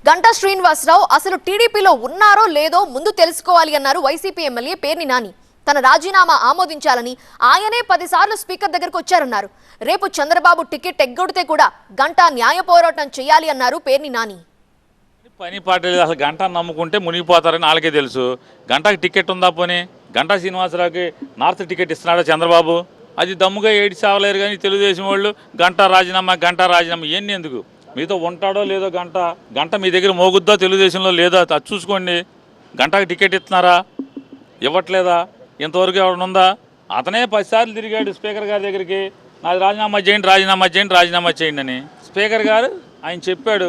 గంటా శ్రీనివాసరావు అసలు టీడీపీలో ఉన్నారో లేదో ముందు తెలుసుకోవాలి అన్నారు వైసీపీ ఎమ్మెల్యే పేర్ని నాని. తన రాజీనామా ఆమోదించాలని ఆయనే 10 సార్లు స్పీకర్ దగ్గరకు వచ్చారన్నారు. రేపు చంద్రబాబు టికెట్ ఎగ్గొడితే కూడా గంటా న్యాయ పోరాటం చేయాలి అన్నారు పేర్ని నాని. పని పాట లేదు, అసలు గంటా నమ్ముకుంటే మునిగిపోతారని వాళ్ళకే తెలుసు. గంటాకి టికెట్ ఉందా పోనీ? గంటా శ్రీనివాసరావుకి నార్త్ టికెట్ ఇస్తున్నాడా చంద్రబాబు? అది దమ్ముగా ఏడి చావలేరు. కానీ తెలుగుదేశం వాళ్ళు గంటా రాజీనామా ఇవన్నీ ఎందుకు? మీతో ఉంటాడో లేదో గంట మీ దగ్గర మోగుద్దో తెలుగుదేశంలో లేదో అది చూసుకోండి. గంటకి టికెట్ ఇస్తున్నారా, ఇవ్వట్లేదా? ఇంతవరకు ఎవడనుందా? అతనే 10 సార్లు తిరిగాడు స్పీకర్ గారి దగ్గరికి, నాది రాజీనామా చేయండి అని. స్పీకర్ గారు ఆయన చెప్పాడు,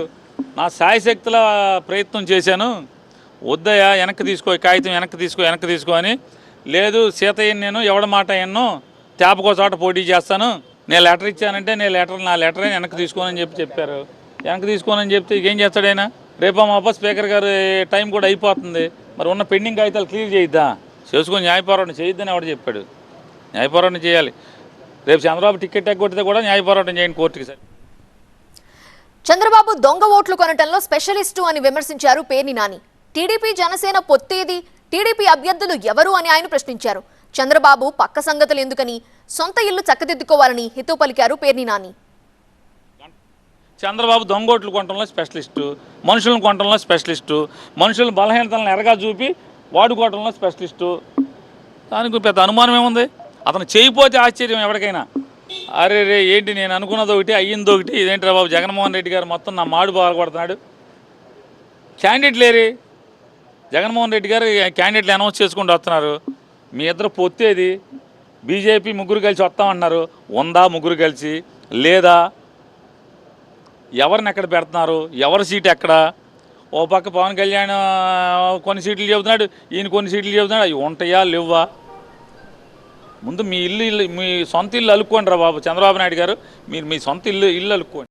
నా శాయశక్తుల ప్రయత్నం చేశాను, వద్దయ్యా వెనక్కి తీసుకో, కాగితం వెనక్కి తీసుకో అని. లేదు సీతయ్యని నేను ఎవడ మాట ఎన్నో తేపకో చోట పోటీ చేస్తాను, నేను లెటర్ ఇచ్చానంటే నా లెటరే వెనక్కి తీసుకోనని చెప్పారు. వెనక్కి తీసుకోనని చెప్తే ఏం చేస్తాడు ఆయన? రేపా మాప స్పీకర్ గారు టైం కూడా అయిపోతుంది, మరి ఉన్న పెండింగ్ కాగితాలు క్లియర్ చేయిద్దా? చేసుకొని న్యాయ పోరాటం చేయొద్దని ఎవడు చెప్పాడు? న్యాయ పోరాటం చేయాలి. రేపు చంద్రబాబు టికెట్ ఎగ్గొడితే కూడా న్యాయ పోరాటం చేయండి కోర్టుకి. సరే, చంద్రబాబు దొంగ ఓట్లు కొనటంలో స్పెషలిస్టు అని విమర్శించారు పేర్ని నాని. టీడీపీ జనసేన పొత్తేది, టీడీపీ అభ్యర్థులు ఎవరు అని ఆయన ప్రశ్నించారు. చంద్రబాబు పక్క సంగతులు ఎందుకని సొంత ఇల్లు చక్కదిద్దుకోవాలని హితవు పలికారు పేర్ని నాని. చంద్రబాబు దొంగోట్లు కొనటంలో స్పెషలిస్టు, మనుషులను కొనటంలో స్పెషలిస్టు, మనుషుల బలహీనతలను ఎరగా చూపి వాడుకోవటంలో స్పెషలిస్టు. దానికి పెద్ద అనుమానం ఏముంది? అతను చేయకపోతే ఆశ్చర్యం ఎవరికైనా. అరే రే ఏంటి, నేను అనుకున్నది ఒకటి అయ్యింది ఒకటి, ఇదేంటి బాబు జగన్మోహన్ రెడ్డి గారు మొత్తం నా మాడు బాగుపడుతున్నాడు. క్యాండిడేట్ లేరు, జగన్మోహన్ రెడ్డి గారు క్యాండిడేట్లు అనౌన్స్ చేసుకుంటూ వస్తున్నారు. మీ ఇద్దరు పొత్తేది, బీజేపీ ముగ్గురు కలిసి వస్తామన్నారు, ఉందా ముగ్గురు కలిసి? లేదా ఎవరిని ఎక్కడ పెడుతున్నారు, ఎవరి సీటు ఎక్కడ? ఓ పక్క పవన్ కళ్యాణ్ కొన్ని సీట్లు చెబుతున్నాడు, ఈయన కొన్ని సీట్లు చెబుతున్నాడు. అవి ఉంటాయా లేవా? ముందు మీ సొంత ఇల్లు అలుక్కోండి రా బాబు. చంద్రబాబు నాయుడు గారు, మీరు మీ సొంత ఇల్లు అలుక్కోండి.